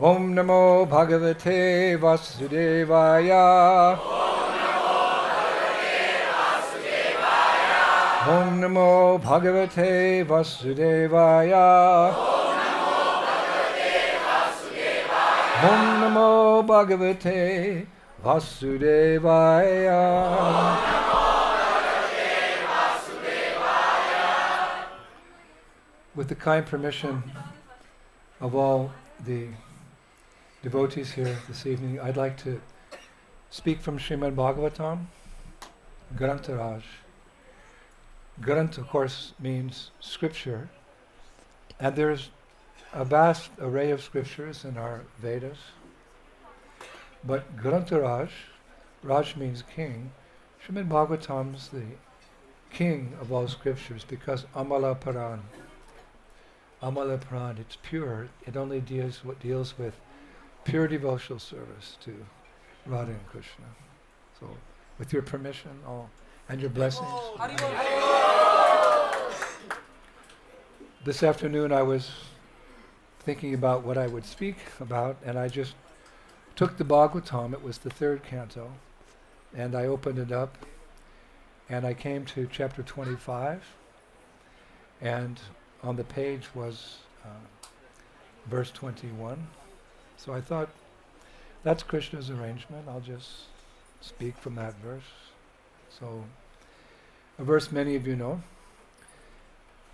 Om Namo Bhagavate Vasudevaya. Om Namo Bhagavate Vasudevaya. Om Namo Bhagavate Vasudevaya. With the kind permission of all the devotees here this evening, I'd like to speak from Srimad Bhagavatam, Grantaraj. Grant, of course, means scripture, and there's a vast array of scriptures in our Vedas. But Grantaraj, Raj means king, Srimad Bhagavatam's the king of all scriptures because Amala Paran, it's pure. It only deals with pure devotional service to Radha and Krishna. So, with your permission, and your blessings. This afternoon I was thinking about what I would speak about, and I just took the Bhagavatam. It was the third canto, and I opened it up, and I came to chapter 25, and on the page was verse 21. So I thought, that's Krishna's arrangement. I'll just speak from that verse. So, a verse many of you know.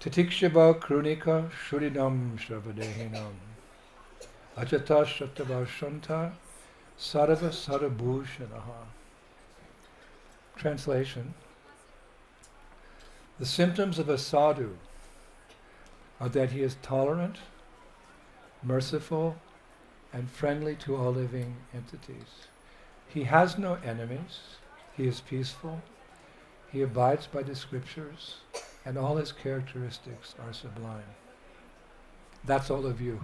Titikshava krunika shuridam shravadahinam ajata shatava shanta sarava sarabhushanaha. Translation. The symptoms of a sadhu are that he is tolerant, merciful, and friendly to all living entities. He has no enemies. He is peaceful. He abides by the scriptures, and all his characteristics are sublime. That's all of you.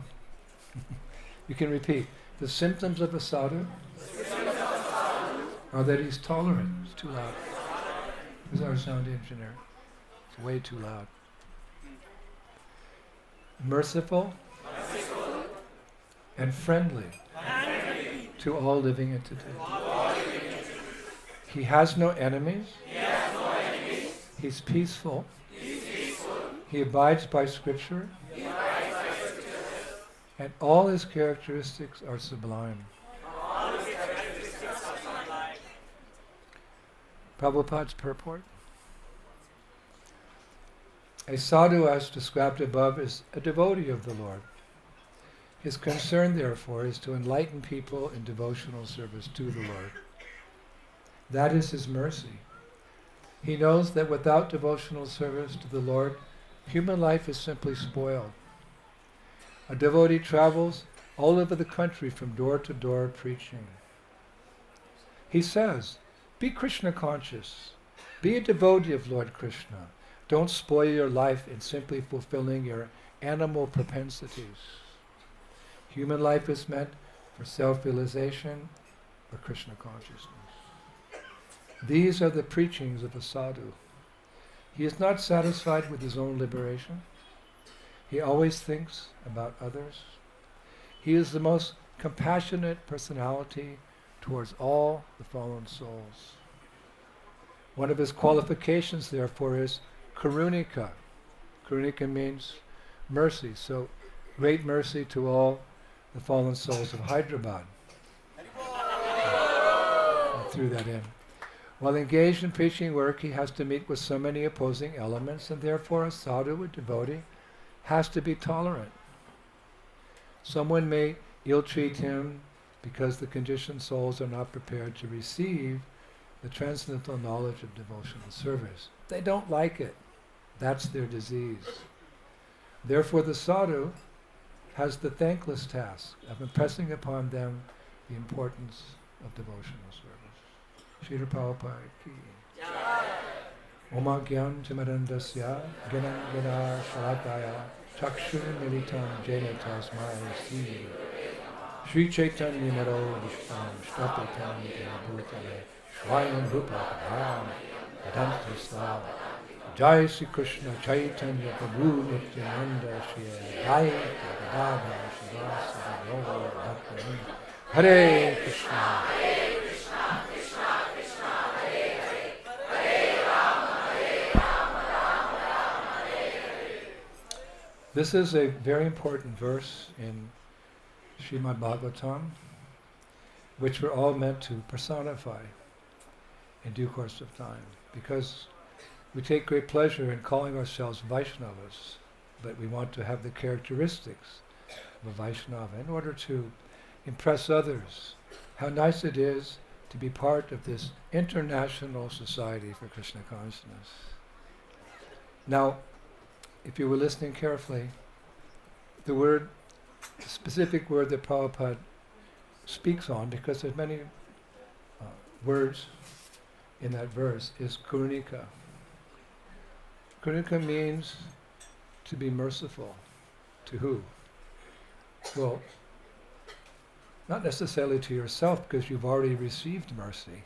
You can repeat. The symptoms of a sadhu are that he's tolerant. It's too loud. Who's our sound engineer? It's way too loud. Merciful and friendly to all living entities. He has no enemies. He's peaceful. He abides by scripture. And all his characteristics are sublime. Prabhupada's purport. A sadhu, as described above, is a devotee of the Lord. His concern, therefore, is to enlighten people in devotional service to the Lord. That is his mercy. He knows that without devotional service to the Lord, human life is simply spoiled. A devotee travels all over the country from door to door preaching. He says, be Krishna conscious. Be a devotee of Lord Krishna. Don't spoil your life in simply fulfilling your animal propensities. Human life is meant for self-realization, for Krishna consciousness. These are the preachings of a sadhu. He is not satisfied with his own liberation. He always thinks about others. He is the most compassionate personality towards all the fallen souls. One of his qualifications, therefore, is karunika. Karunika means mercy. So, great mercy to all the fallen souls of Hyderabad. I threw that in. While engaged in preaching work, he has to meet with so many opposing elements, and therefore a sadhu, a devotee, has to be tolerant. Someone may ill-treat him because the conditioned souls are not prepared to receive the transcendental knowledge of devotional service. They don't like it. That's their disease. Therefore the sadhu has the thankless task of impressing upon them the importance of devotional service. Srila Prabhupada ki. Oma Gyan Timarandasya Gyanam Gyanar Shalakaya Chakshur Militam Jena Tasmai Sri Sri Chaitanya Naro Vishtam Shtapitam Bhutale Shwayam Rupa Ram Vedanta Slava Jai Sri Krishna Chaitanya Prabhu Nityananda Shri Advaita Gadadhar Shivasana Gaura Bhaktivinoda Hare Krishna. This is a very important verse in Srimad Bhagavatam, which we're all meant to personify in due course of time, because we take great pleasure in calling ourselves Vaishnavas, but we want to have the characteristics of a Vaishnava in order to impress others how nice it is to be part of this international society for Krishna consciousness. Now, if you were listening carefully, the specific word that Prabhupada speaks on, because there's many words in that verse, is karunika. Karunika means to be merciful. To who? Well, not necessarily to yourself, because you've already received mercy.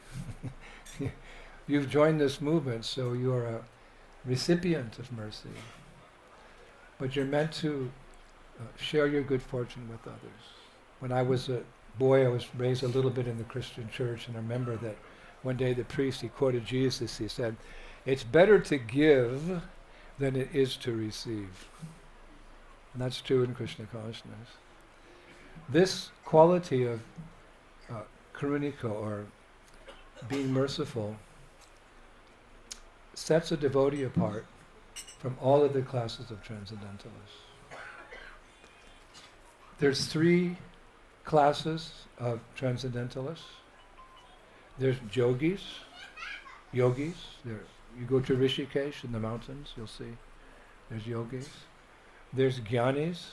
You've joined this movement, so you're a recipient of mercy. But you're meant to share your good fortune with others. When I was a boy, I was raised a little bit in the Christian church, and I remember that one day the priest, he quoted Jesus, he said, "It's better to give than it is to receive." And that's true in Krishna consciousness. This quality of karunika, or being merciful, sets a devotee apart from all other classes of transcendentalists. There's 3 classes of transcendentalists. There's yogis. You go to Rishikesh in the mountains, you'll see there's yogis. There's jnanis.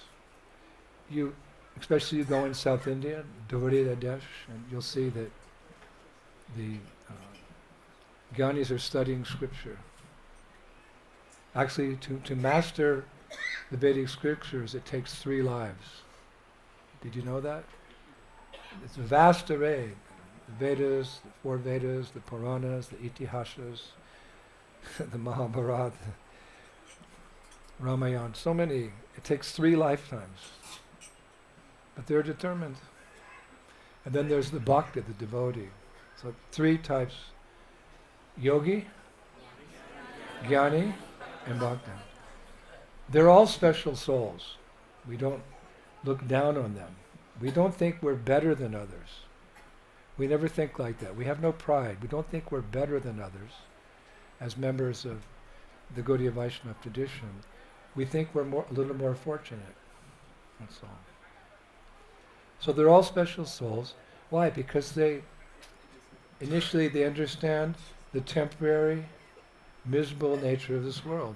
Especially you go in South India, Desh, and you'll see that the jnanis are studying scripture. Actually, to master the Vedic scriptures, it takes 3 lives. Did you know that? It's a vast array. The Vedas, the 4 Vedas, the Puranas, the Itihasas, the Mahabharata, Ramayana, so many. It takes 3 lifetimes. But they're determined. And then there's the bhakta, the devotee. So 3 types: yogi, jnani, and bhakta. They're all special souls. We don't look down on them. We don't think we're better than others. We never think like that. We have no pride. We don't think we're better than others as members of the Gaudiya Vaishnava tradition. We think we're a little more fortunate. That's all. So they're all special souls. Why? Because initially they understand the temporary, miserable nature of this world.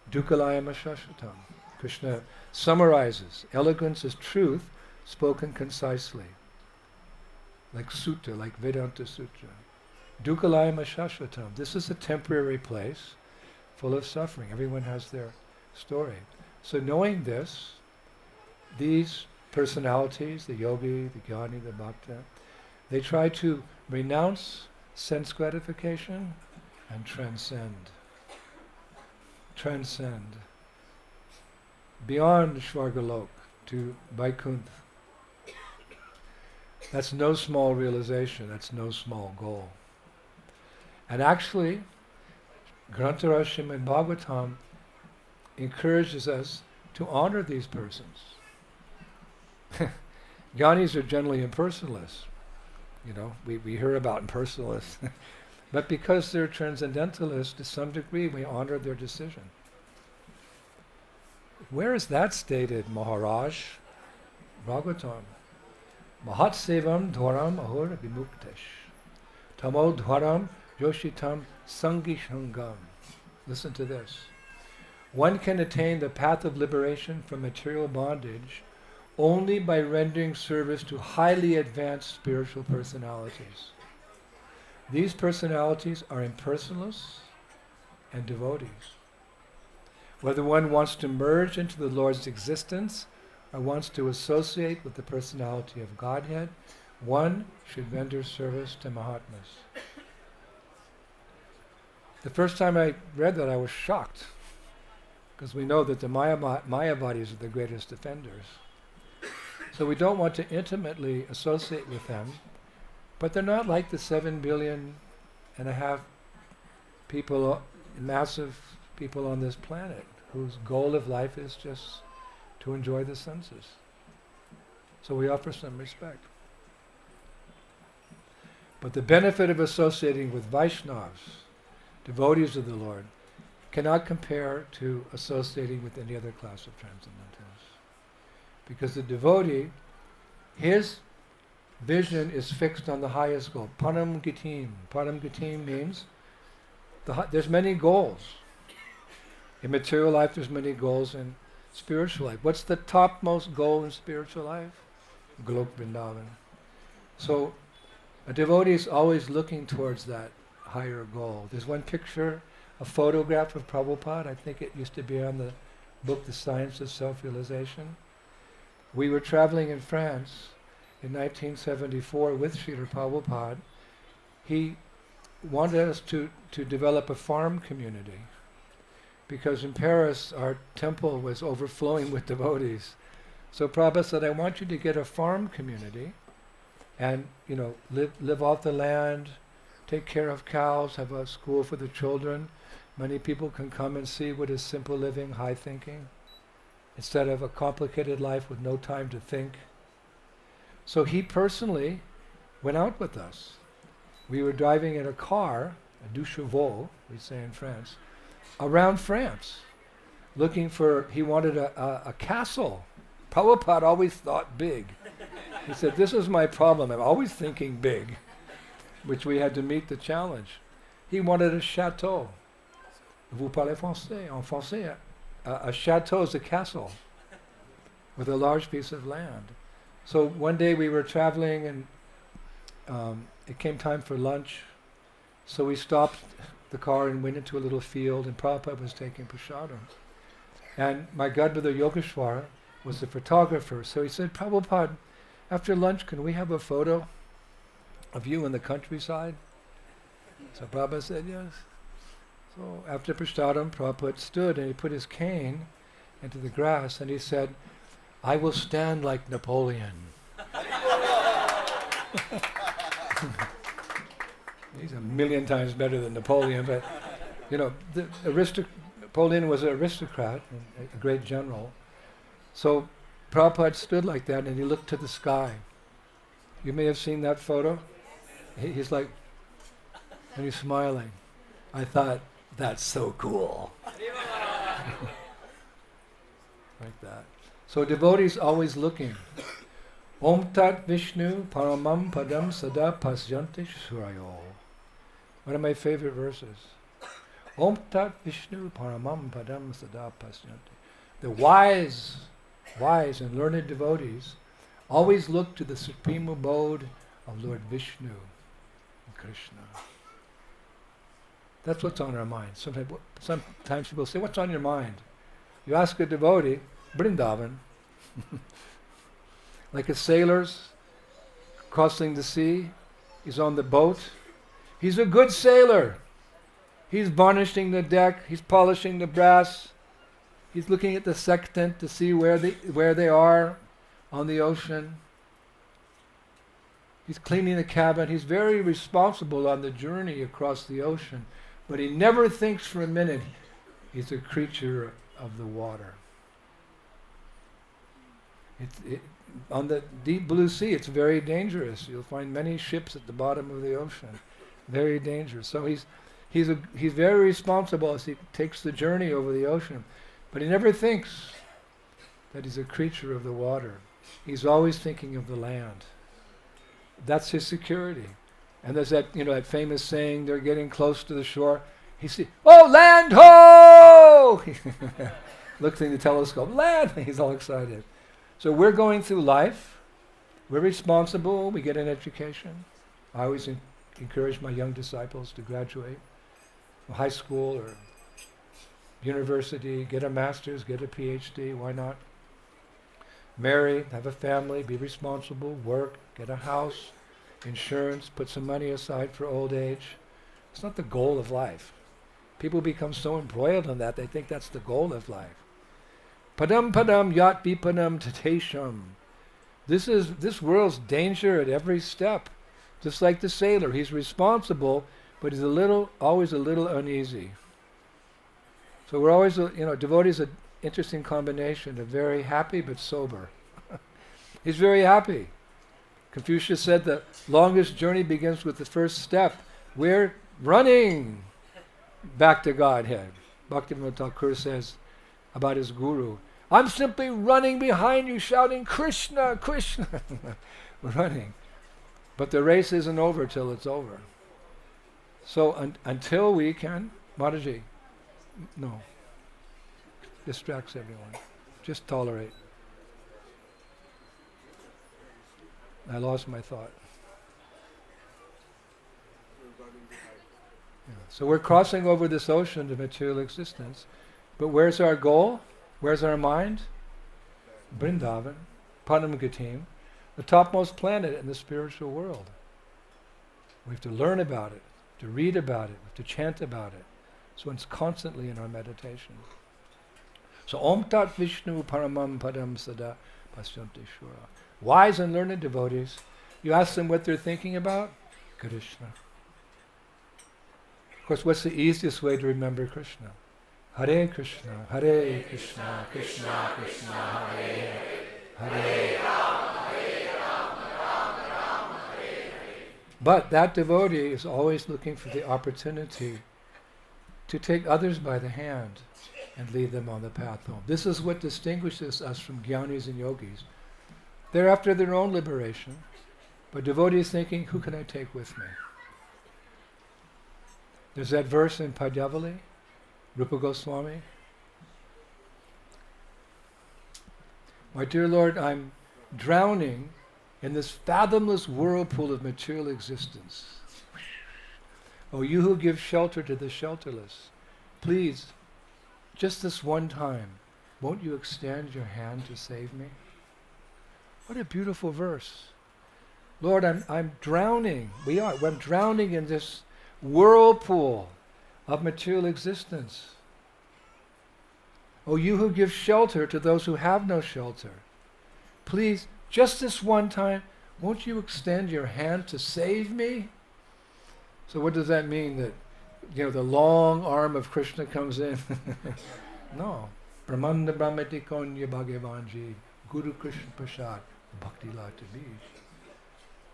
Dukkalayam ashashvatam. Krishna summarizes, elegance is truth spoken concisely, like sutta, like Vedanta Sutra. Dukkalayam ashashvatam. This is a temporary place full of suffering. Everyone has their story. So knowing this, these personalities, the yogi, the jnani, the bhakta, they try to renounce sense gratification and transcend. Transcend. Beyond Shvargalok to Vaikuntha. That's no small realization, that's no small goal. And actually, Granthara Srimad Bhagavatam encourages us to honor these persons. Jnanis are generally impersonalists. We hear about impersonalists. But because they're transcendentalists, to some degree, we honor their decision. Where is that stated, Maharaj? Bhagavatam. Mahat sevam dwaram ahur vimuktesh. Tamo dwaram yoshitam sangishangam. Listen to this. One can attain the path of liberation from material bondage only by rendering service to highly advanced spiritual personalities. These personalities are impersonalists and devotees. Whether one wants to merge into the Lord's existence or wants to associate with the personality of Godhead, one should render service to Mahatmas. The first time I read that, I was shocked, because we know that the Mayavadis are the greatest offenders. So we don't want to intimately associate with them, but they're not like the 7.5 billion people, massive people on this planet, whose goal of life is just to enjoy the senses. So we offer some respect. But the benefit of associating with Vaishnavas, devotees of the Lord, cannot compare to associating with any other class of transcendentals. Because the devotee, his vision is fixed on the highest goal. Param Gitim. Param Gitim means there's many goals. In material life there's many goals, in spiritual life. What's the topmost goal in spiritual life? Golok Vrindavan. So a devotee is always looking towards that higher goal. There's one picture, a photograph of Prabhupada. I think it used to be on the book The Science of Self-Realization. We were traveling in France in 1974 with Srila Prabhupada. He wanted us to develop a farm community, because in Paris our temple was overflowing with devotees. So Prabhupada said, I want you to get a farm community and live off the land, take care of cows, have a school for the children. Many people can come and see what is simple living, high thinking, instead of a complicated life with no time to think. So he personally went out with us. We were driving in a car, a deux chevaux, we say in France, around France, looking for, he wanted a castle. Prabhupada always thought big. He said, this is my problem, I'm always thinking big, which we had to meet the challenge. He wanted a chateau. Vous parlez français? En français, a chateau is a castle with a large piece of land. So one day we were traveling and it came time for lunch. So we stopped the car and went into a little field, and Prabhupada was taking prasadam. And my godmother Yogeshwara was the photographer. So he said, Prabhupada, after lunch can we have a photo of you in the countryside? So Prabhupada said yes. So after prasadam, Prabhupada stood and he put his cane into the grass and he said, I will stand like Napoleon. He's 1,000,000 times better than Napoleon, but Napoleon was an aristocrat, a great general. So Prabhupada stood like that and he looked to the sky. You may have seen that photo. He's like, and he's smiling. I thought, that's so cool. Like that. So devotees always looking. Om Tat Vishnu Paramam Padam Sada Pasyanti Surayo. One of my favorite verses. Om Tat Vishnu Paramam Padam Sada Pasyanti. The wise and learned devotees always look to the supreme abode of Lord Vishnu and Krishna. That's what's on our mind. Sometimes people say, what's on your mind? You ask a devotee, Vrindavan, like a sailor's crossing the sea, he's on the boat. He's a good sailor. He's varnishing the deck, he's polishing the brass, he's looking at the sextant to see where they are on the ocean. He's cleaning the cabin. He's very responsible on the journey across the ocean, but he never thinks for a minute he's a creature of the water. On the deep blue sea, it's very dangerous. You'll find many ships at the bottom of the ocean. Very dangerous. So he's very responsible as he takes the journey over the ocean, but he never thinks that he's a creature of the water. He's always thinking of the land. That's his security. And there's that famous saying, they're getting close to the shore. He sees, oh, land ho! Looks in the telescope, land! He's all excited. So we're going through life. We're responsible. We get an education. I always encourage my young disciples to graduate from high school or university, get a master's, get a PhD. Why not? Marry, have a family, be responsible, work, get a house, insurance, put some money aside for old age. It's not the goal of life. People become so embroiled in that, they think that's the goal of life. Padam padam yat vipanam tatesham. This world's danger at every step. Just like the sailor, he's responsible, but he's always a little uneasy. So we're always, devotees an interesting combination of very happy but sober. He's very happy. Confucius said the longest journey begins with the first step. We're running back to Godhead. Bhaktivinoda Thakur says about his guru, I'm simply running behind you shouting, Krishna, Krishna. We're running. But the race isn't over till it's over. So until we can, Mataji, no, distracts everyone. Just tolerate. I lost my thought. Yeah. So we're crossing over this ocean of material existence, but where's our goal? Where's our mind? Vrindavan, Panam Gatim, the topmost planet in the spiritual world. We have to learn about it, to read about it, to chant about it. So it's constantly in our meditation. So Om Tat Vishnu Paramam Padam Sada Pasyanti Shura. Wise and learned devotees, you ask them what they're thinking about? Krishna. Of course, what's the easiest way to remember Krishna? Hare Krishna, Hare Krishna, Krishna Krishna, Hare Hare, Hare Rama, Hare Rama, Rama Rama, Hare Hare. But that devotee is always looking for the opportunity to take others by the hand and lead them on the path home. This is what distinguishes us from jnanis and yogis. They're after their own liberation, but devotees thinking, who can I take with me? There's that verse in Padyavali, Rupa Goswami. My dear Lord, I'm drowning in this fathomless whirlpool of material existence. Oh, you who give shelter to the shelterless, please, just this one time, won't you extend your hand to save me? What a beautiful verse. Lord, I'm drowning. We're drowning in this whirlpool of material existence. Oh, you who give shelter to those who have no shelter, please, just this one time, won't you extend your hand to save me? So what does that mean? That, the long arm of Krishna comes in? No. Brahmanda Brahmati Konya Bhagavanji, Guru Krishna Prasad, Bhakti Lata Bij.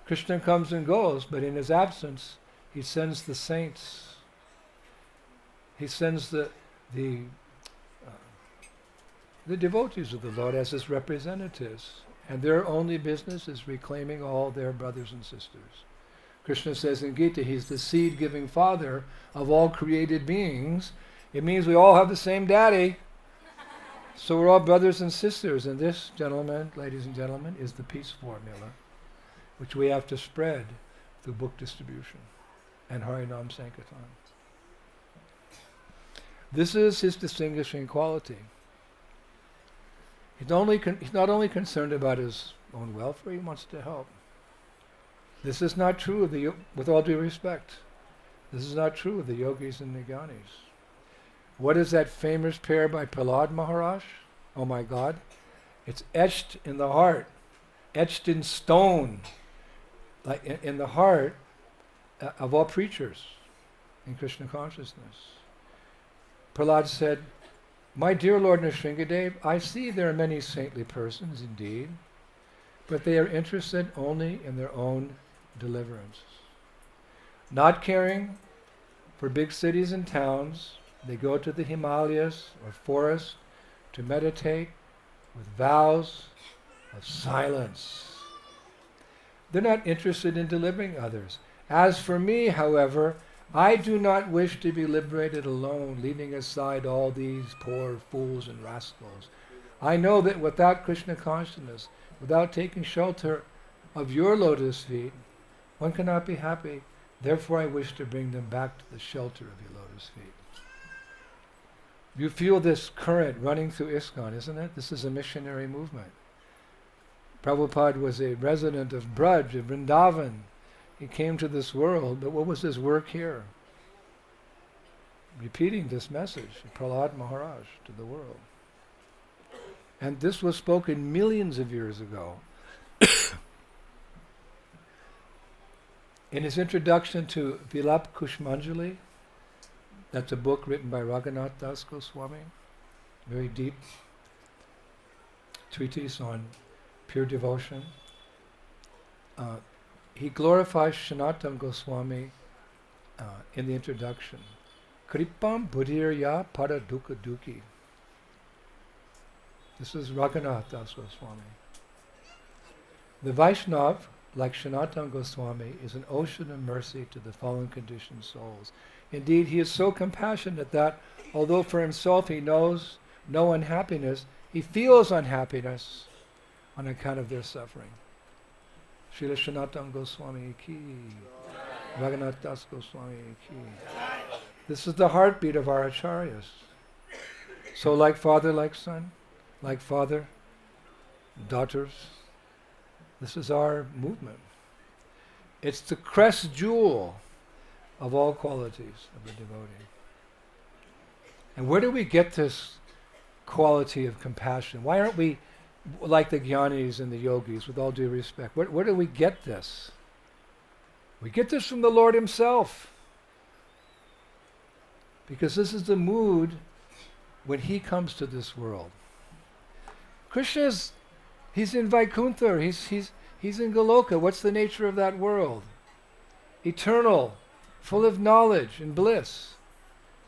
Krishna comes and goes, but in his absence, he sends the saints. He sends the devotees of the Lord as his representatives, and their only business is reclaiming all their brothers and sisters. Krishna says in Gita, he's the seed-giving father of all created beings. It means we all have the same daddy. So we're all brothers and sisters, and this, gentlemen, ladies and gentlemen, is the peace formula, which we have to spread through book distribution and Harinam Sankirtan. This is his distinguishing quality. He's not only concerned about his own welfare, he wants to help. This is not true of with all due respect, this is not true of the yogis and the jnanis. What is that famous prayer by Prahlad Maharaj? Oh my God. It's etched in the heart, etched in stone, like in the heart of all preachers in Krishna consciousness. Prahlad said, my dear Lord Nrsingadev, I see there are many saintly persons indeed, but they are interested only in their own deliverance. Not caring for big cities and towns, they go to the Himalayas or forest to meditate with vows of silence. They're not interested in delivering others. As for me, however, I do not wish to be liberated alone, leaving aside all these poor fools and rascals. I know that without Krishna consciousness, without taking shelter of your lotus feet, one cannot be happy. Therefore I wish to bring them back to the shelter of your lotus feet. You feel this current running through ISKCON, isn't it? This is a missionary movement. Prabhupada was a resident of Braj, of Vrindavan. He came to this world, but what was his work here? repeating this message, Prahlad Maharaj, to the world. And this was spoken millions of years ago. In his introduction to Vilap Kushmanjali, that's a book written by Raghunath Das Goswami, very deep treatise on pure devotion. He glorifies Sanatana Goswami in the introduction. Kripam buddhirya pada dukkha dukhi. This is Raghunath Das Goswami. The Vaishnava, like Sanatana Goswami, is an ocean of mercy to the fallen conditioned souls. Indeed, he is so compassionate that, although for himself he knows no unhappiness, he feels unhappiness on account of their suffering. Srila Sanatana Goswami ki, Raghunath Das Goswami ki. This is the heartbeat of our acharyas. So like father, like son, like father, daughters, this is our movement. It's the crest jewel of all qualities of the devotee. And where do we get this quality of compassion? Why aren't we like the jnanis and the yogis, with all due respect? Where do we get this? We get this from the Lord himself. Because this is the mood when he comes to this world. Krishna's, he's in Vaikuntha, he's in Goloka. What's the nature of that world? Eternal, full of knowledge and bliss.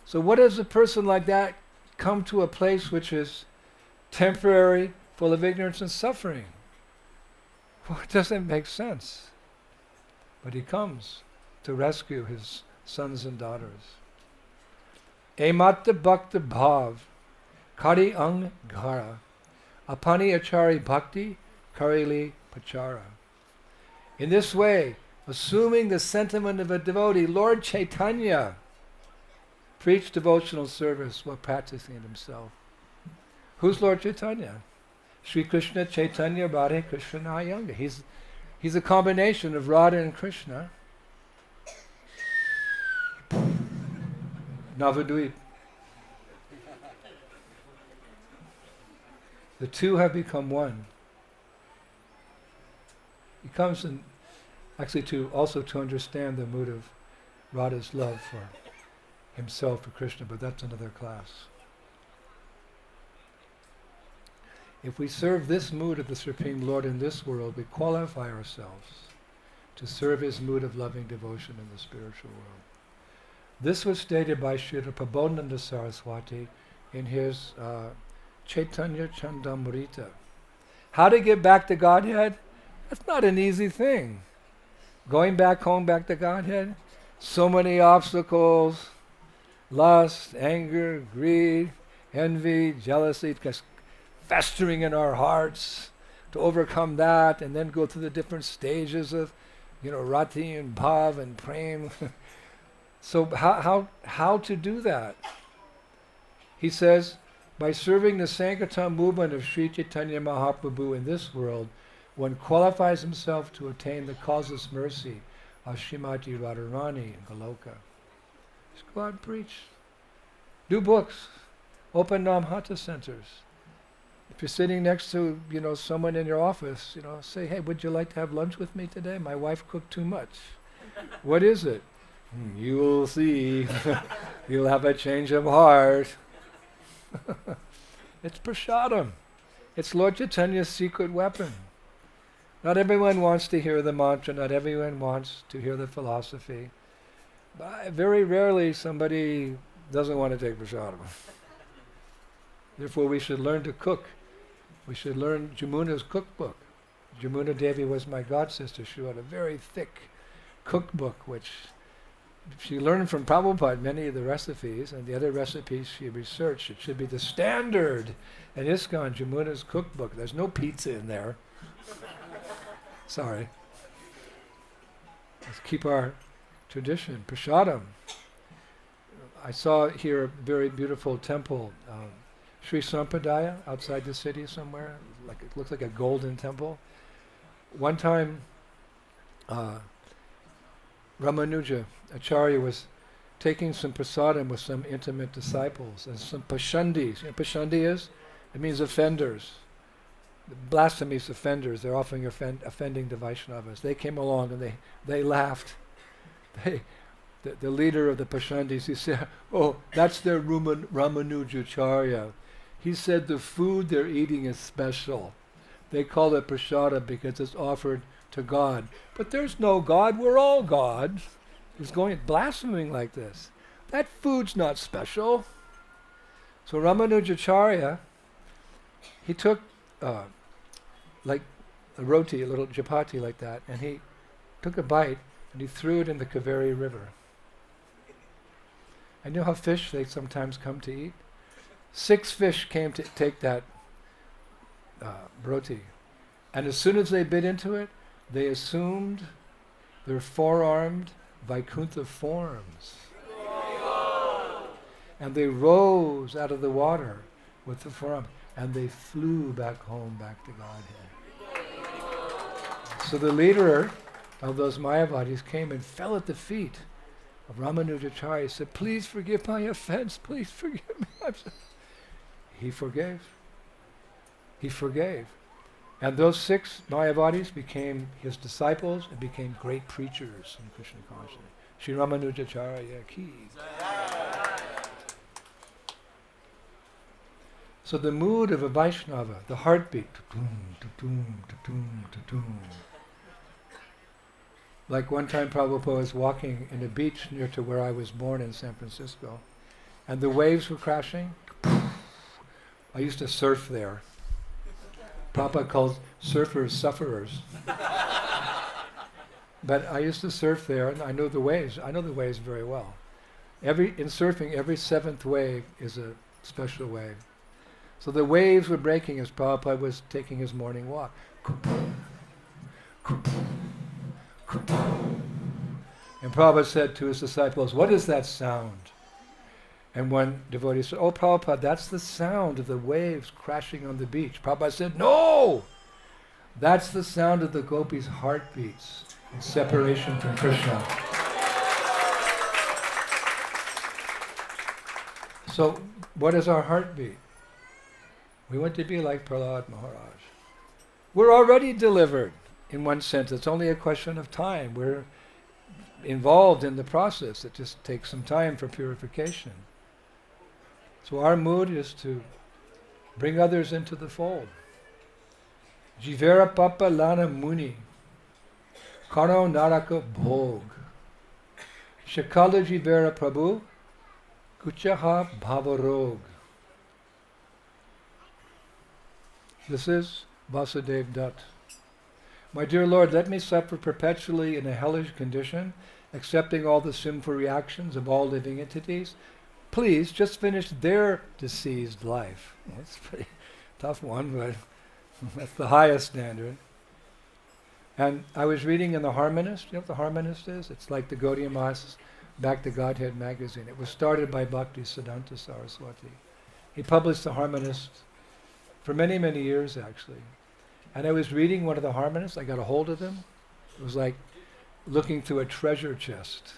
So what does a person like that come to a place which is temporary, full of ignorance and suffering? Well, it doesn't make sense. But he comes to rescue his sons and daughters. Ematta bhakta bhav, kari ang ghara, apani achari bhakti, karili pachara. In this way, assuming the sentiment of a devotee, Lord Caitanya preached devotional service while practicing it himself. Who's Lord Caitanya? Sri Krishna Chaitanya Radha Krishna Nayanga. He's a combination of Radha and Krishna. Navadvip. The two have become one. He comes in actually to understand the mood of Radha's love for himself, for Krishna, but that's another class. If we serve this mood of the Supreme Lord in this world, we qualify ourselves to serve his mood of loving devotion in the spiritual world. This was stated by Srila Prabodhananda Saraswati in his Chaitanya Chandamrita. How to get back to Godhead? That's not an easy thing. Going back home, back to Godhead, so many obstacles, lust, anger, greed, envy, jealousy, just festering in our hearts. To overcome that and then go through the different stages of, rati and bhav and prem. So how to do that? He says, by serving the Sankirtan movement of Sri Chaitanya Mahaprabhu in this world, one qualifies himself to attain the causeless mercy of Srimati Radharani in Goloka. Just go out and preach. Do books. Open Namhata centers. If you're sitting next to, someone in your office, say, hey, would you like to have lunch with me today? My wife cooked too much. What is it? You will see. You'll have a change of heart. It's prasadam. It's Lord Chaitanya's secret weapon. Not everyone wants to hear the mantra, not everyone wants to hear the philosophy. But very rarely somebody doesn't want to take prasadam. Therefore we should learn to cook. We should learn Jamuna's cookbook. Jamuna Devi was my god sister. She wrote a very thick cookbook which she learned from Prabhupada many of the recipes, and the other recipes she researched. It should be the standard in ISKCON, Jamuna's cookbook. There's no pizza in there. Sorry. Let's keep our tradition. Prasadam. I saw here a very beautiful temple, Sri Sampradaya, outside the city somewhere. It looks like a golden temple. One time, Ramanuja Acharya was taking some prasadam with some intimate disciples and some pashandis. You know what pashandi is? It means offenders. Blasphemous offenders. They're often offending the Vaishnavas. They came along and they laughed. The leader of the pashandis, he said, oh, that's their Ramanujacharya. He said the food they're eating is special. They call it prasada because it's offered to God. But there's no God, we're all gods. He's going blaspheming like this. That food's not special. So Ramanujacharya, he took like a roti, a little chapati like that, and he took a bite and he threw it in the Kaveri River. I know how fish, they sometimes come to eat. 6 fish came to take that roti. And as soon as they bit into it, they assumed their 4-armed Vaikuntha forms. And they rose out of the water with the 4 arms, and they flew back home, back to Godhead. So the leader of those Mayavadis came and fell at the feet of Ramanujacharya. He said, please forgive my offense, please forgive me. He forgave. He forgave. And those 6 Mayavadis became his disciples and became great preachers in Krishna consciousness. Shri Ramanujacharya ki. So the mood of a Vaishnava, the heartbeat, like one time Prabhupada was walking in a beach near to where I was born in San Francisco, and the waves were crashing. I used to surf there. Prabhupada calls surfers sufferers. But I used to surf there, and I know the waves. I know the waves very well. In surfing, every 7th wave is a special wave. So the waves were breaking as Prabhupada was taking his morning walk. And Prabhupada said to his disciples, what is that sound? And one devotee said, oh Prabhupada, that's the sound of the waves crashing on the beach. Prabhupada said, no! That's the sound of the gopis' heartbeats in separation from Krishna. So, what is our heartbeat? We want to be like Prahlad Maharaj. We're already delivered, in one sense. It's only a question of time. We're involved in the process. It just takes some time for purification. So our mood is to bring others into the fold. Jivera Papa Lana Muni, Karo Naraka Bhog, Shakala Jivera Prabhu, Kuchaha Bhavarog. This is Vasudev Dutt. My dear Lord, let me suffer perpetually in a hellish condition, accepting all the sinful reactions of all living entities. Please, just finish their diseased life. That's a pretty tough one, but that's the highest standard. And I was reading in the Harmonist. You know what the Harmonist is? It's like the Gaudiya Maha's Back to Godhead magazine. It was started by Bhakti Siddhanta Saraswati. He published the Harmonist for many, many years, actually. And I was reading one of the Harmonists. I got a hold of them. It was like looking through a treasure chest.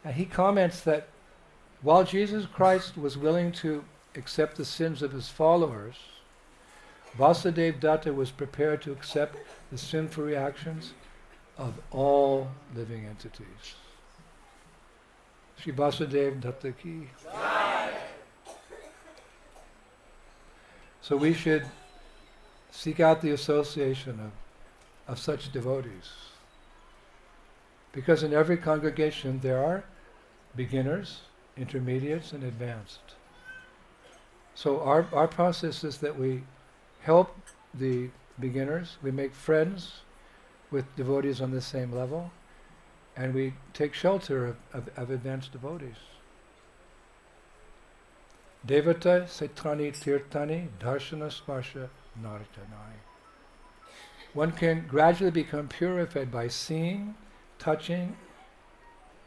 And he comments that while Jesus Christ was willing to accept the sins of his followers, Vasudev Datta was prepared to accept the sinful reactions of all living entities. Shri Vasudev Datta ki. So we should seek out the association of such devotees. Because in every congregation there are beginners, intermediates, and advanced. So our process is that we help the beginners, we make friends with devotees on the same level, and we take shelter of advanced devotees. Devata Saitani Tirtani Darshana Sparsha Nartanai. One can gradually become purified by seeing, touching,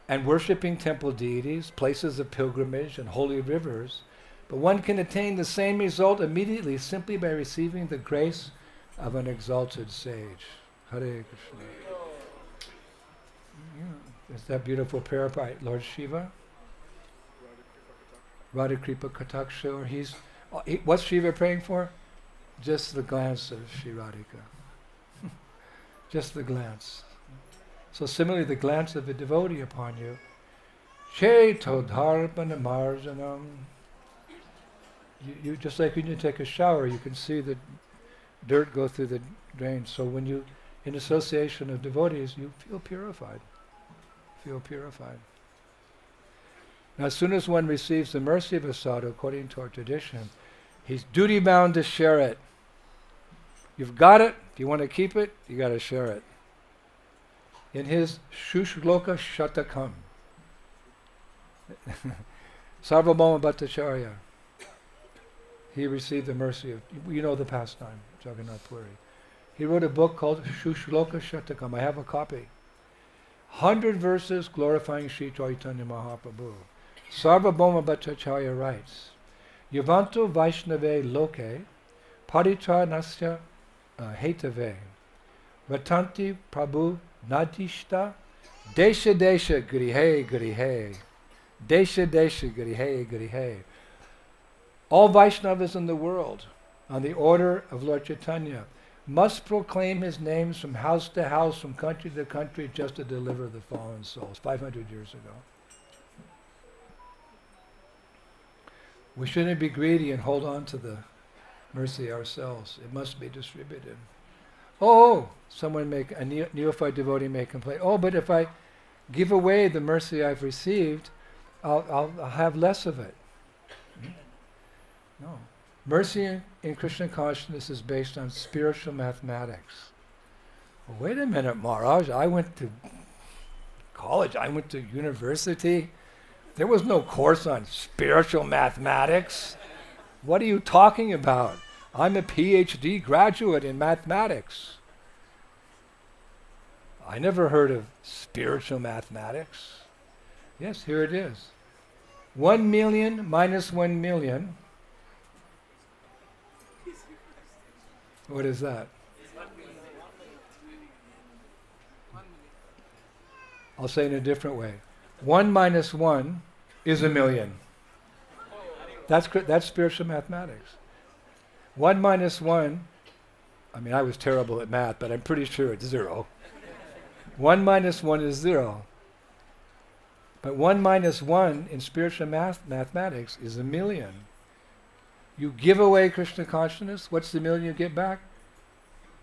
and worshipping temple deities, places of pilgrimage, and holy rivers, but one can attain the same result immediately simply by receiving the grace of an exalted sage. Hare Krishna. There's that beautiful prayer by Lord Shiva. Radhakripa Kataksha, or what's Shiva praying for? Just the glance of Shri Radhika. Just the glance. So similarly, the glance of a devotee upon you, Cheto dharpana marjanam. You just like when you take a shower, you can see the dirt go through the drain. So when you, in association of devotees, you feel purified. Feel purified. Now, as soon as one receives the mercy of a sadhu, according to our tradition, he's duty bound to share it. You've got it. If you want to keep it, you got to share it. In his Shushloka Shatakam, Sarvabhauma Bhattacharya, he received the mercy of, you know the pastime, Jagannath Puri. He wrote a book called Shushloka Shatakam. I have a copy. 100 verses glorifying Sri Caitanya Mahaprabhu. Sarvabhauma Bhattacharya writes, Yavanto Vaishnave Loke Paritranasya Hetave Vatanti Prabhu Nadishta Desha Desha Grihe Grihe Desha Desha Grihe Grihe. All Vaishnavas in the world, on the order of Lord Chaitanya, must proclaim his names from house to house, from country to country, just to deliver the fallen souls, 500 years ago. We shouldn't be greedy and hold on to the mercy ourselves. It must be distributed. Someone a neophyte devotee may complain, but if I give away the mercy I've received, I'll have less of it. No. Mercy in Krishna consciousness is based on spiritual mathematics. Well, wait a minute, Maharaj, I went to college, I went to university. There was no course on spiritual mathematics. What are you talking about? I'm a PhD graduate in mathematics. I never heard of spiritual mathematics. Yes, here it is. 1 million minus 1 million. What is that? I'll say it in a different way. 1 minus 1 is 1 million. That's spiritual mathematics. 1 minus 1, I was terrible at math, but I'm pretty sure it's 0. 1 minus 1 is 0. But 1 minus 1 in spiritual mathematics is 1 million. You give away Krishna consciousness, what's the million you get back?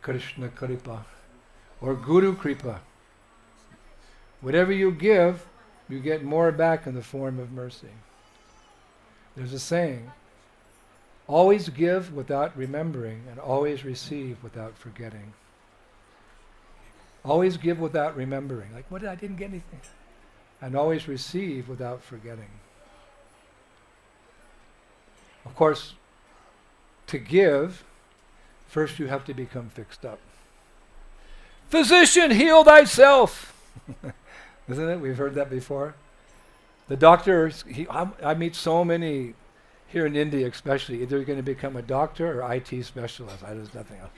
Krishna Kripa, or Guru Kripa. Whatever you give, you get more back in the form of mercy. There's a saying, always give without remembering and always receive without forgetting. Always give without remembering. Like, I didn't get anything. And always receive without forgetting. Of course, to give, first you have to become fixed up. Physician, heal thyself! Isn't it? We've heard that before. The doctor, I meet so many here in India especially, either you're going to become a doctor or IT specialist. There's nothing else.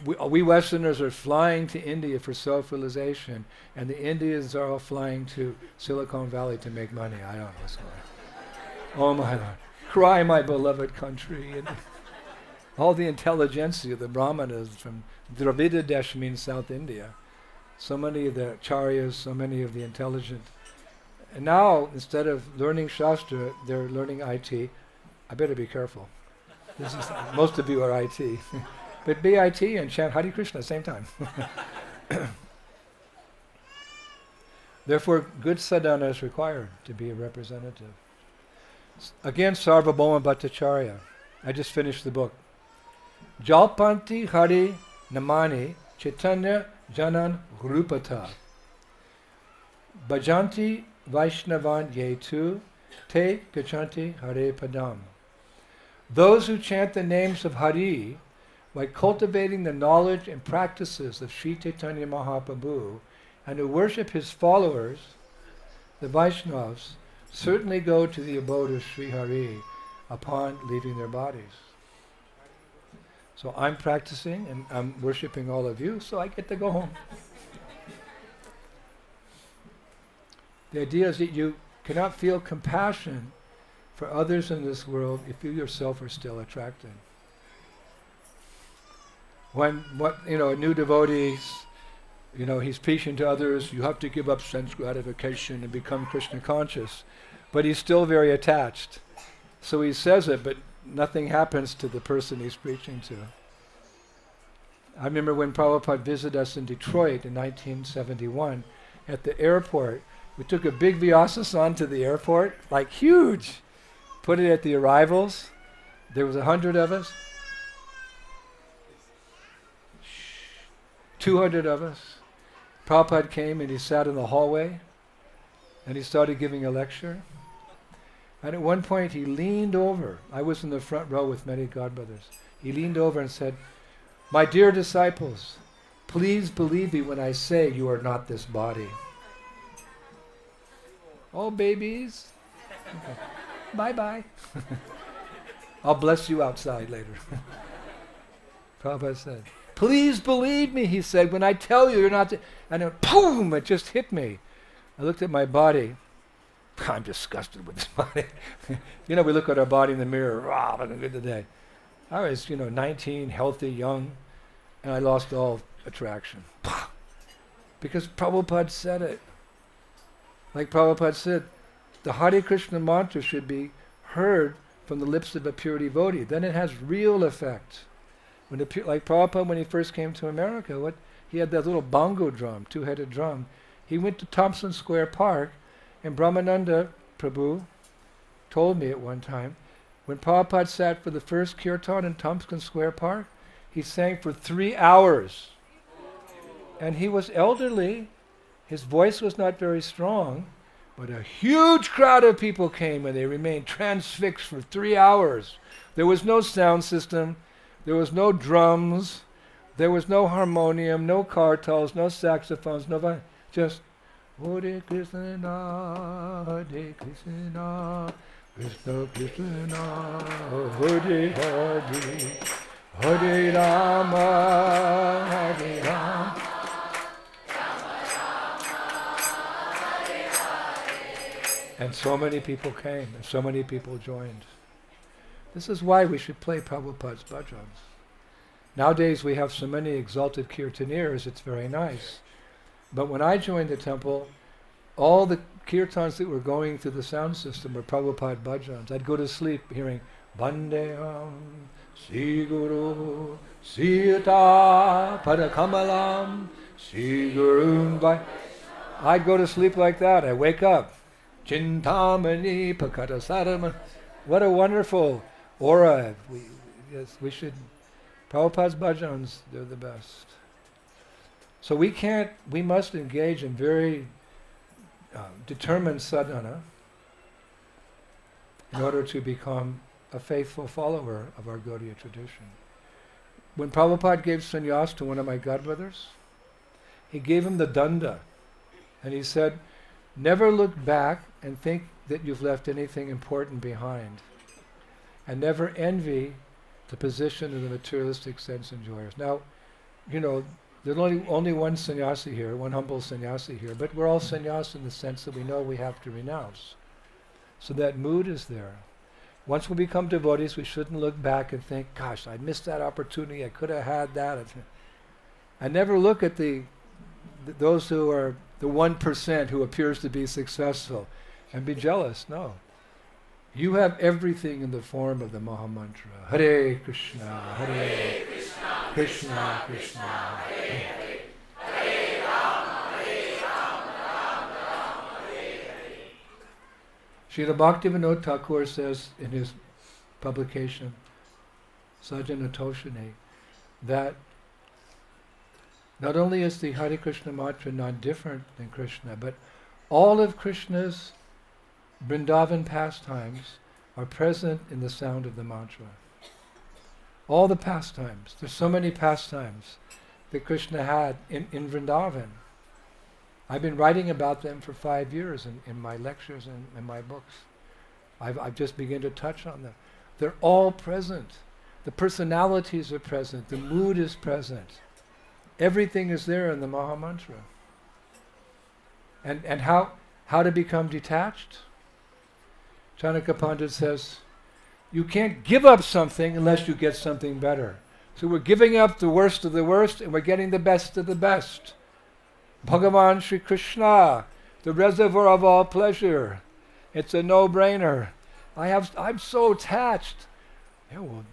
We Westerners are flying to India for self-realization, and the Indians are all flying to Silicon Valley to make money. I don't know what's going on. Oh my Lord. Cry, my beloved country. And all the intelligentsia, the Brahmanas from Dravida Desh means South India. So many of the acharyas, so many of the intelligent. And now, instead of learning Shastra, they're learning IT. I better be careful. Most of you are IT. But be IT and chant Hare Krishna at the same time. Therefore, good sadhana is required to be a representative. Again, Sarvabhauma Bhattacharya. I just finished the book. Jalpanti Hari Namani Chaitanya Janan Rupata Bhajanti Vaishnavan Yetu Te Gachanti Hare Padam. Those who chant the names of Hari by cultivating the knowledge and practices of Sri Caitanya Mahaprabhu and who worship his followers, the Vaishnavas, certainly go to the abode of Sri Hari upon leaving their bodies. So I'm practicing and I'm worshipping all of you, so I get to go home. The idea is that you cannot feel compassion for others in this world if you yourself are still attracted. When a new devotee, he's preaching to others, you have to give up sense gratification and become Krishna conscious, but he's still very attached. So he says it, but nothing happens to the person he's preaching to. I remember when Prabhupada visited us in Detroit in 1971, at the airport, we took a big Vyasa to the airport, like huge, put it at the arrivals. There was 100 of us, 200 of us. Prabhupada came and he sat in the hallway and he started giving a lecture. And at one point he leaned over. I was in the front row with many godbrothers. He leaned over and said, "My dear disciples, please believe me when I say you are not this body." Oh, babies. Okay. Bye-bye. I'll bless you outside later. Prabhupada said, "Please believe me," he said, "when I tell you you're not..." And then, boom, it just hit me. I looked at my body. I'm disgusted with this body. We look at our body in the mirror. Rah, I'm good today. I was, 19, healthy, young, and I lost all attraction. Because Prabhupada said it. Like Prabhupada said, the Hare Krishna mantra should be heard from the lips of a pure devotee. Then it has real effect. Like Prabhupada, when he first came to America, he had that little bongo drum, two-headed drum. He went to Thompson Square Park, and Brahmananda Prabhu told me at one time, when Prabhupada sat for the first kirtan in Thompson Square Park, he sang for 3 hours. And he was elderly. His voice was not very strong, but a huge crowd of people came and they remained transfixed for 3 hours. There was no sound system. There was no drums. There was no harmonium, no kartals, no saxophones, just Hare Krishna, Hare Krishna, Krishna Krishna, Hare Hare, Hare Rama, Hare Rama. And so many people came, and so many people joined. This is why we should play Prabhupada's bhajans. Nowadays we have so many exalted kirtaneers, it's very nice. But when I joined the temple, all the kirtans that were going through the sound system were Prabhupada bhajans. I'd go to sleep hearing Vandeham, Sri Guru, Sita, Padakamalam, Sri Guru. I'd go to sleep like that. I wake up. Chintamani Pakata Sadama. What a wonderful aura. We should. Prabhupada's bhajans, they're the best. So we must engage in very determined sadhana in order to become a faithful follower of our Gaudiya tradition. When Prabhupada gave sannyas to one of my godbrothers, he gave him the danda, and he said, never look back and think that you've left anything important behind, and never envy the position of the materialistic sense enjoyers. Now, there's only one sannyasi here, one humble sannyasi here, but we're all sannyas in the sense that we know we have to renounce. So that mood is there. Once we become devotees, we shouldn't look back and think, gosh, I missed that opportunity, I could have had that. I never look at those who are the 1% who appears to be successful and be jealous. No. You have everything in the form of the Maha Mantra. Hare Krishna, Hare Krishna, Krishna Krishna, Hare Hare, Hare Rama, Rama Rama, Hare Hare. Srila Bhaktivinoda Thakur says in his publication, Sajjana Toshani, that not only is the Hare Krishna mantra not different than Krishna, but all of Krishna's Vrindavan pastimes are present in the sound of the mantra. All the pastimes. There's so many pastimes that Krishna had in Vrindavan. I've been writing about them for 5 years in my lectures and in my books. I've just begun to touch on them. They're all present. The personalities are present. The mood is present. Everything is there in the Maha Mantra. And how How to become detached? Chanakya Pandit says, you can't give up something unless you get something better. So we're giving up the worst of the worst and we're getting the best of the best. Bhagavan Sri Krishna, the reservoir of all pleasure. It's a no-brainer. I'm so attached. Yeah, well,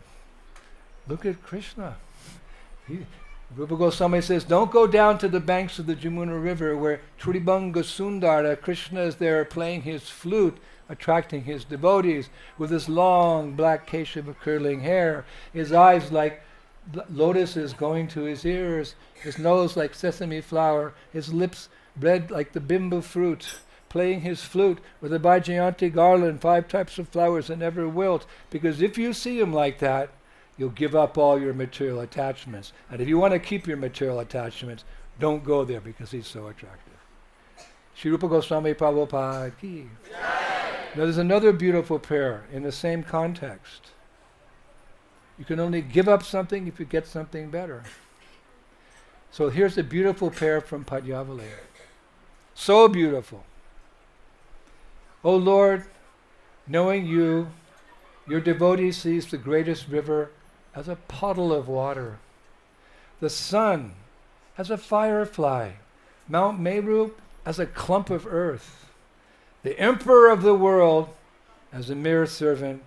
look at Krishna. Rupa Goswami says, don't go down to the banks of the Jamuna River where Tribhanga Sundara, Krishna is there playing his flute, attracting his devotees with his long black keshava curling hair, his eyes like lotuses going to his ears, his nose like sesame flour, his lips red like the bimbo fruit, playing his flute with a Vaijayanti garland, 5 types of flowers that never wilt. Because if you see him like that, you'll give up all your material attachments. And if you want to keep your material attachments, don't go there because he's so attractive. Shri Rupa Goswami Prabhupada ki. Now there's another beautiful prayer in the same context. You can only give up something if you get something better. So here's a beautiful prayer from Padyavali. So beautiful. O Lord, knowing you, your devotee sees the greatest river as a puddle of water, the sun as a firefly, Mount Meru as a clump of earth, the emperor of the world as a mere servant,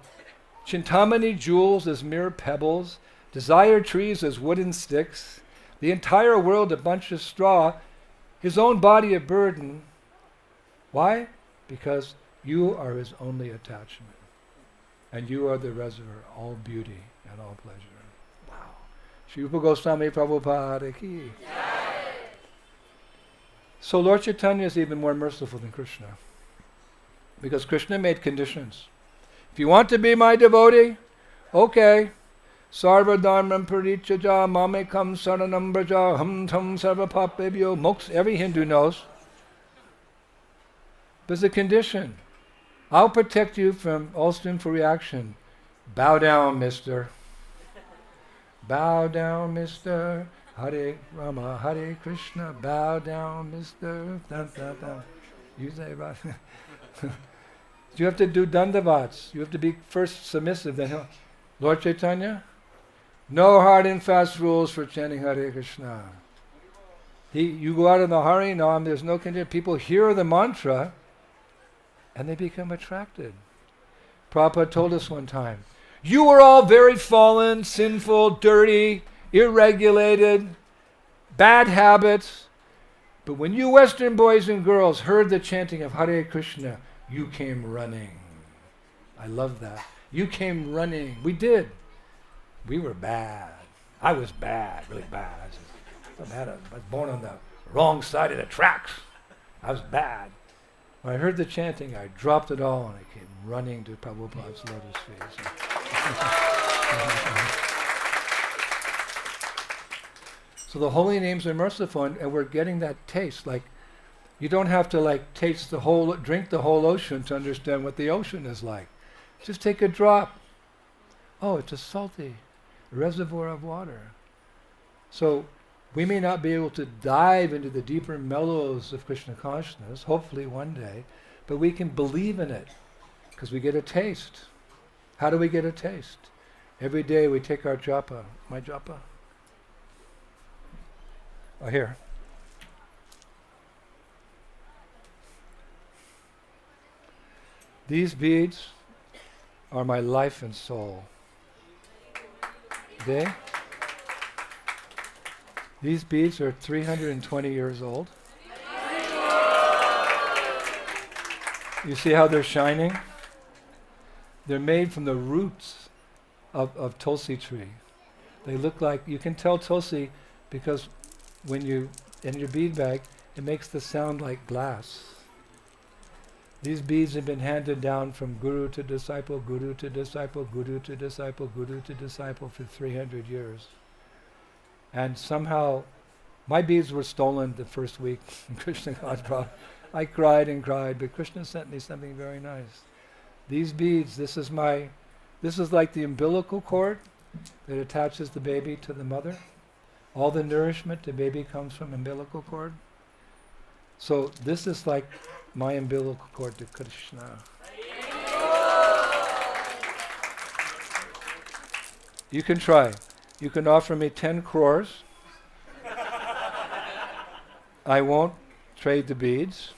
Chintamani jewels as mere pebbles, desire trees as wooden sticks, the entire world a bunch of straw, his own body a burden. Why? Because you are his only attachment. And you are the reservoir, all beauty and all pleasure. Wow. Shri Rupa Goswami Prabhupada ki. So Lord Chaitanya is even more merciful than Krishna. Because Krishna made conditions. If you want to be my devotee, okay. Sarva dharmam parichaja mamekam saranam braja ham tam sarva papebhyo moksha. Every Hindu knows. There's a condition. I'll protect you from all-sinful reaction. Bow down, mister. Bow down, mister. Hare Rama, Hare Krishna. Bow down, mister. Dun, dun, dun. You say about you have to do dandavats. You have to be first submissive, then he'll. Lord Chaitanya, no hard and fast rules for chanting Hare Krishna. You go out in the Harinam, there's no condition. People hear the mantra and they become attracted. Prabhupada told us one time, you were all very fallen, sinful, dirty, irregulated, bad habits. But when you Western boys and girls heard the chanting of Hare Krishna, you came running. I love that. You came running. We did. We were bad. I was bad, really bad. I was born on the wrong side of the tracks. I was bad. When I heard the chanting, I dropped it all and I came running to Prabhupada's lotus feet. So the holy names are merciful, and we're getting that taste. Like, you don't have to drink the whole ocean to understand what the ocean is like. Just take a drop. Oh, it's a salty reservoir of water. So we may not be able to dive into the deeper mellows of Krishna consciousness, hopefully one day, but we can believe in it because we get a taste. How do we get a taste? Every day we take our japa. My japa? Oh, here. These beads are my life and soul. These beads are 320 years old. You see how they're shining? They're made from the roots of Tulsi tree. They look like, you can tell Tulsi because when you, in your bead bag, it makes the sound like glass. These beads have been handed down from guru to disciple, guru to disciple, guru to disciple, guru to disciple for 300 years. And somehow, my beads were stolen the first week in Krishna consciousness. I cried and cried, but Krishna sent me something very nice. These beads, this is like the umbilical cord that attaches the baby to the mother. All the nourishment the baby comes from umbilical cord. So this is like my umbilical cord to Krishna. You can try. You can offer me 10 crores. I won't trade the beads,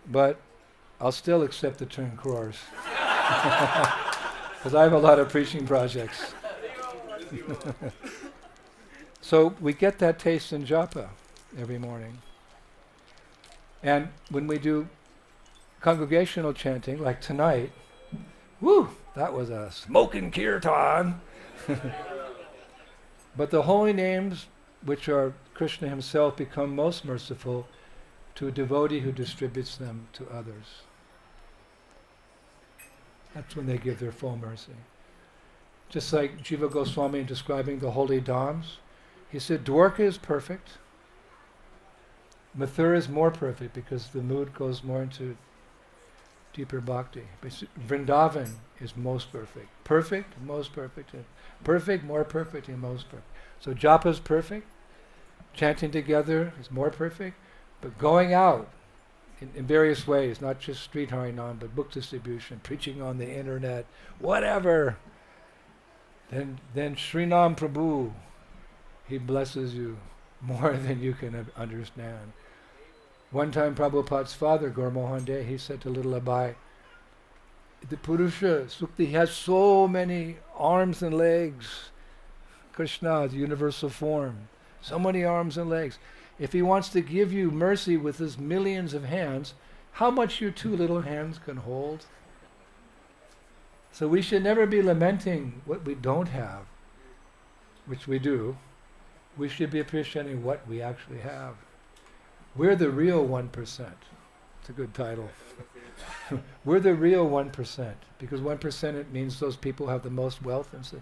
but I'll still accept the 10 crores. Because I have a lot of preaching projects. So we get that taste in japa every morning. And when we do congregational chanting, like tonight, woo, that was a smoking kirtan. But the holy names, which are Krishna himself, become most merciful to a devotee who distributes them to others. That's when they give their full mercy. Just like Jiva Goswami describing the holy dhams, he said Dwarka is perfect. Mathura is more perfect because the mood goes more into deeper bhakti. But Vrindavan is most perfect. Perfect, most perfect. Perfect, more perfect, and most perfect. So japa is perfect. Chanting together is more perfect. But going out in various ways, not just street harinam, but book distribution, preaching on the internet, whatever. Then Srinam Prabhu, he blesses you more than you can understand. One time Prabhupada's father, Gurmohan De, he said to little Abai, the Purusha, Sukti, has so many arms and legs. Krishna, the universal form, so many arms and legs. If he wants to give you mercy with his millions of hands, how much your 2 little hands can hold? So we should never be lamenting what we don't have, which we do. We should be appreciating what we actually have. We're the real 1%. It's a good title. We're the real 1%, because 1% it means those people have the most wealth. And so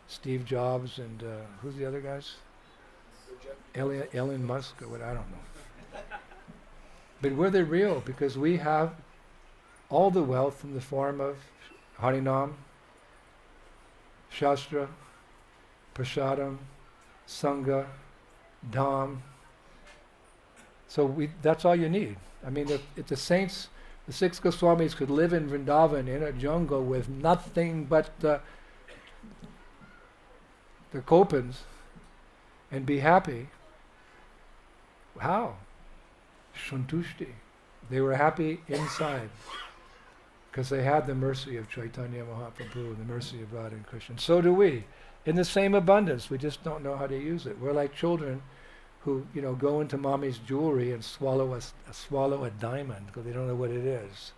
Steve Jobs and who's the other guys? Elon Musk or what, I don't know. But we're the real, because we have all the wealth in the form of Harinam, Shastra, Prasadam, Sangha, Dham. So that's all you need. I mean, if the saints, the 6 Goswamis could live in Vrindavan in a jungle with nothing but the kopans and be happy, how? Shantushti. They were happy inside because they had the mercy of Caitanya Mahaprabhu, the mercy of Radha and Krishna. So do we, in the same abundance. We just don't know how to use it. We're like children who, go into mommy's jewelry and swallow a diamond because they don't know what it is.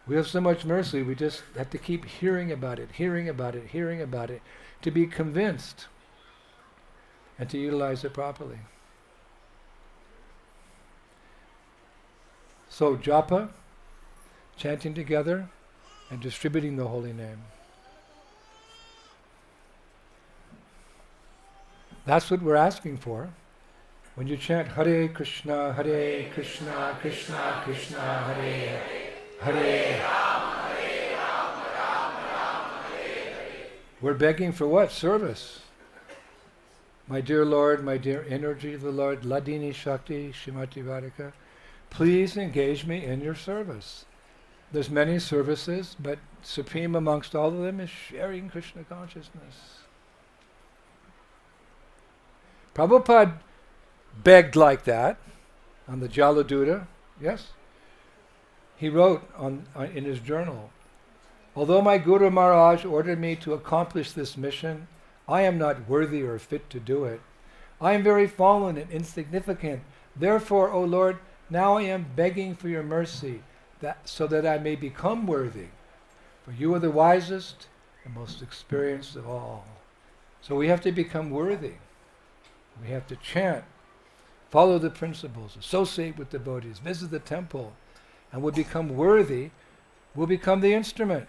We have so much mercy, we just have to keep hearing about it, to be convinced and to utilize it properly. So japa, chanting together, and distributing the holy name. That's what we're asking for. When you chant Hare Krishna, Krishna Krishna, Hare Hare, Hare Rama, Rama Hare Hare. We're begging for what? Service. My dear Lord, my dear energy of the Lord, Ladini Shakti, Shrimati Radhika, please engage me in your service. There's many services, but supreme amongst all of them is sharing Krishna consciousness. Prabhupada begged like that on the Jaladuta, yes? He wrote in his journal, although my Guru Maharaj ordered me to accomplish this mission, I am not worthy or fit to do it. I am very fallen and insignificant. Therefore, O Lord, now I am begging for your mercy, so that I may become worthy. For you are the wisest and most experienced of all. So we have to become worthy. We have to chant, follow the principles, associate with devotees, visit the temple, and we'll become worthy, we'll become the instrument.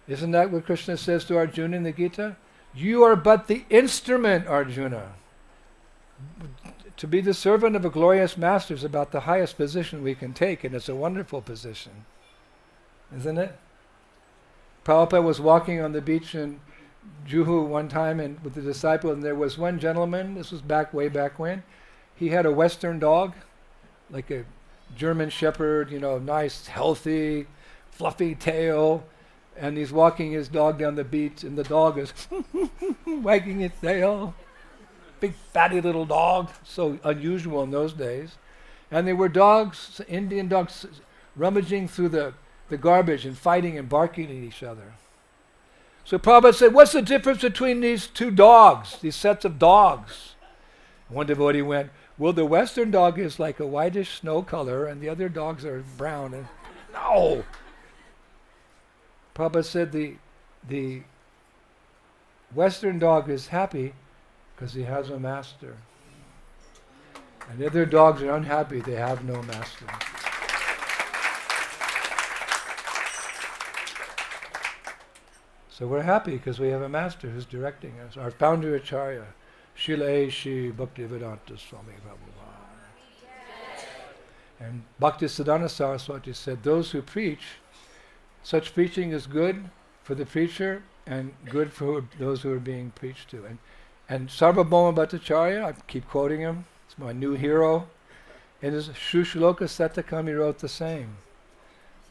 Isn't that what Krishna says to Arjuna in the Gita? You are but the instrument, Arjuna. To be the servant of a glorious master is about the highest position we can take, and it's a wonderful position. Isn't it? Prabhupada was walking on the beach in Juhu one time and with the disciple, and there was one gentleman, this was way back when, he had a Western dog, like a German Shepherd, nice, healthy, fluffy tail, and he's walking his dog down the beach, and the dog is wagging its tail. Big fatty little dog, so unusual in those days. And there were dogs, Indian dogs, rummaging through the garbage and fighting and barking at each other. So Prabhupada said, what's the difference between these two dogs, these sets of dogs? One devotee went, well, the Western dog is like a whitish snow color and the other dogs are brown. And no! Prabhupada said the Western dog is happy because he has a master. And the other dogs are unhappy, they have no master. So we're happy because we have a master who's directing us. Our founder Acharya, Srila Shri Bhaktivedanta Swami Prabhupada. And Bhaktisiddhanta Saraswati said, those who preach, such preaching is good for the preacher and good for those who are being preached to. And Sarvabhauma Bhattacharya, I keep quoting him, it's my new hero. In his Shrushloka Satakam he wrote the same.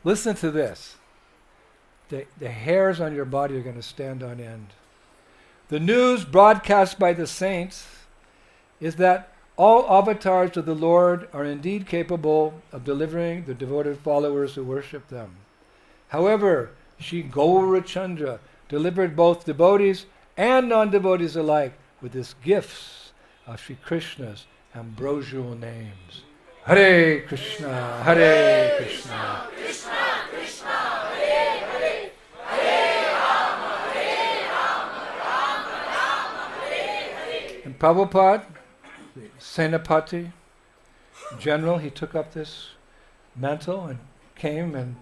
Listen to this. The hairs on your body are going to stand on end. The news broadcast by the saints is that all avatars of the Lord are indeed capable of delivering the devoted followers who worship them. However, Shri Gaurachandra delivered both devotees and non-devotees alike with his gifts of Shri Krishna's ambrosial names. Hare Krishna, Hare Krishna, Krishna Krishna, Hare Hare, Hare Rama, Rama Rama, Hare Hare. And Prabhupada, the Senapati general, he took up this mantle and came, and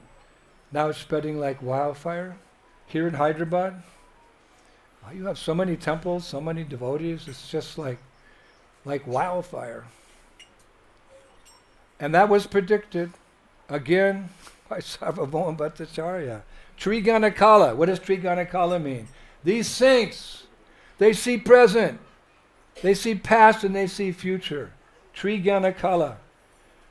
now it's spreading like wildfire. Here in Hyderabad, you have so many temples, so many devotees, it's just like wildfire. And that was predicted again by Sarvabhauma Bhattacharya. Triganakala. What does Triganakala mean? These saints, they see present, they see past, and they see future. Triganakala.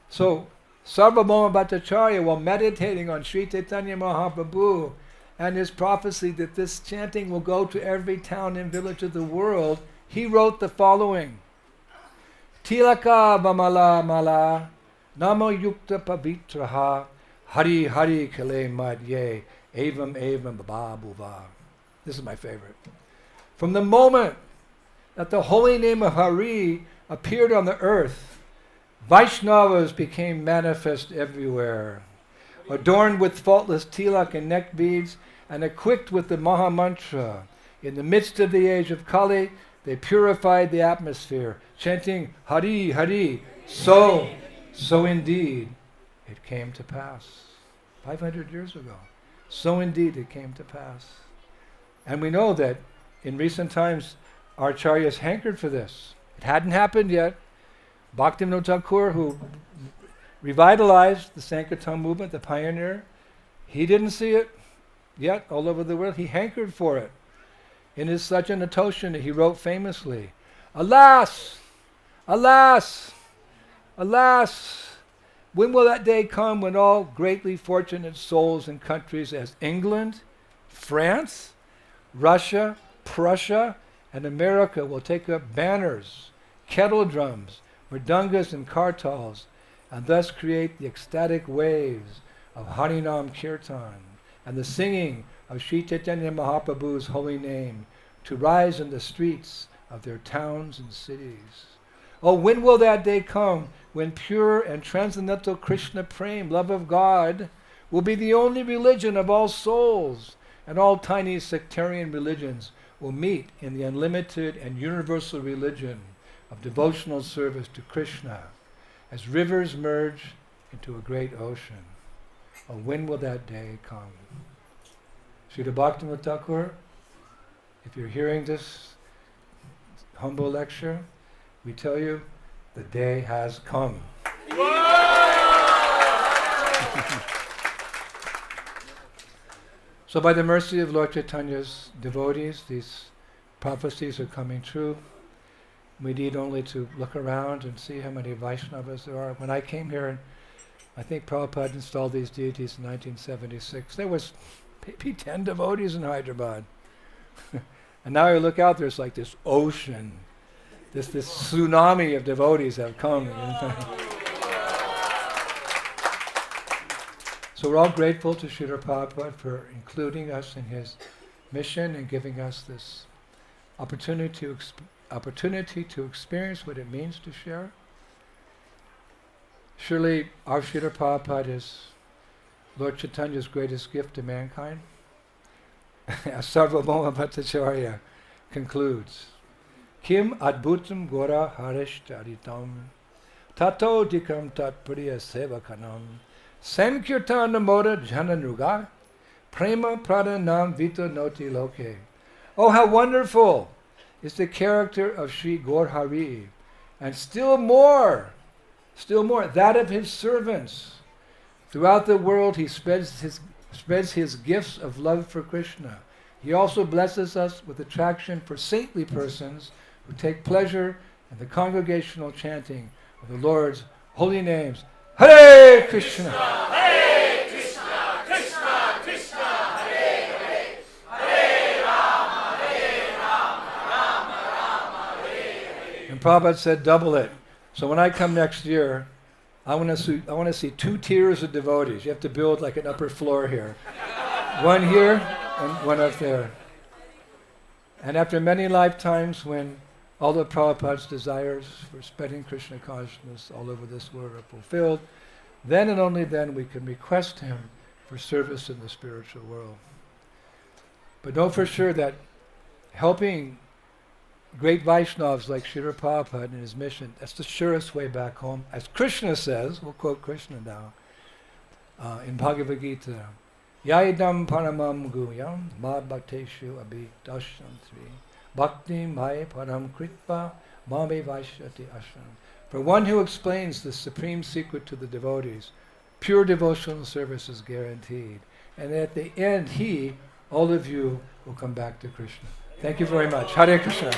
So Sarvabhauma Bhattacharya, while meditating on Sri Caitanya Mahaprabhu and his prophecy that this chanting will go to every town and village of the world, he wrote the following. Tilaka Vamala Mala Namo Yukta Pavitraha Hari Hari Kale Madye Evam Evam Babuva. This is my favorite. From the moment that the holy name of Hari appeared on the earth, Vaishnavas became manifest everywhere, adorned with faultless tilak and neck beads, and equipped with the Maha Mantra. In the midst of the age of Kali, they purified the atmosphere, chanting Hari Hari. So indeed it came to pass. 500 years ago. So indeed it came to pass. And we know that in recent times our acharyas hankered for this. It hadn't happened yet. Bhaktivinoda Thakur, who revitalized the Sankirtan movement, the pioneer, he didn't see it yet all over the world. He hankered for it. In his Sajanatoshana, he wrote famously, Alas! Alas! Alas! When will that day come when all greatly fortunate souls in countries as England, France, Russia, Prussia, and America will take up banners, kettle drums, mridangas, and kartals, and thus create the ecstatic waves of Harinam Kirtan and the singing of Sri Caitanya Mahaprabhu's holy name to rise in the streets of their towns and cities. Oh, when will that day come when pure and transcendental Krishna Prem, love of God, will be the only religion of all souls, and all tiny sectarian religions will meet in the unlimited and universal religion of devotional service to Krishna as rivers merge into a great ocean. Oh, when will that day come? Srila Bhaktivinoda Thakur, if you're hearing this humble lecture, we tell you the day has come. So by the mercy of Lord Chaitanya's devotees, these prophecies are coming true. We need only to look around and see how many Vaishnavas there are. When I came here I think Prabhupada installed these deities in 1976. There was maybe 10 devotees in Hyderabad. And now you look out, there's like this ocean, this tsunami of devotees have come. So we're all grateful to Srila Prabhupada for including us in his mission and giving us this opportunity to experience what it means to share. Surely our Srila Prabhupada is Lord Chaitanya's greatest gift to mankind. As Sarvabhauma Bhattacharya concludes, Kim adbhutam gora harishcharitam tato dikam tatpriya sevakanam sankirtana moda jananuga prema pradhanam vito noti loke. Oh, how wonderful is the character of Sri Gaur Hari, and still more, that of his servants. Throughout the world he spreads his gifts of love for Krishna. He also blesses us with attraction for saintly persons who take pleasure in the congregational chanting of the Lord's holy names. Hare Krishna! Hare Krishna, Krishna Krishna, Hare Hare, Hare Rama, Rama Rama, Hare Hare. And Prabhupada said, double it. So when I come next year, I want to see 2 tiers of devotees. You have to build like an upper floor here. One here and one up there. And after many lifetimes when all of Prabhupada's desires for spreading Krishna consciousness all over this world are fulfilled, then and only then we can request him for service in the spiritual world. But know for sure that helping great Vaishnavas like Srila Prabhupada in his mission, that's the surest way back home. As Krishna says, we'll quote Krishna now, in Bhagavad Gita, Yaidam paramam guyam ma bhakteshu abhi dashyantri bhakti mai param kritva ma me vaishyati ashram. For one who explains the supreme secret to the devotees, pure devotional service is guaranteed. And at the end, all of you will come back to Krishna. Thank you very much. Hare Krishna.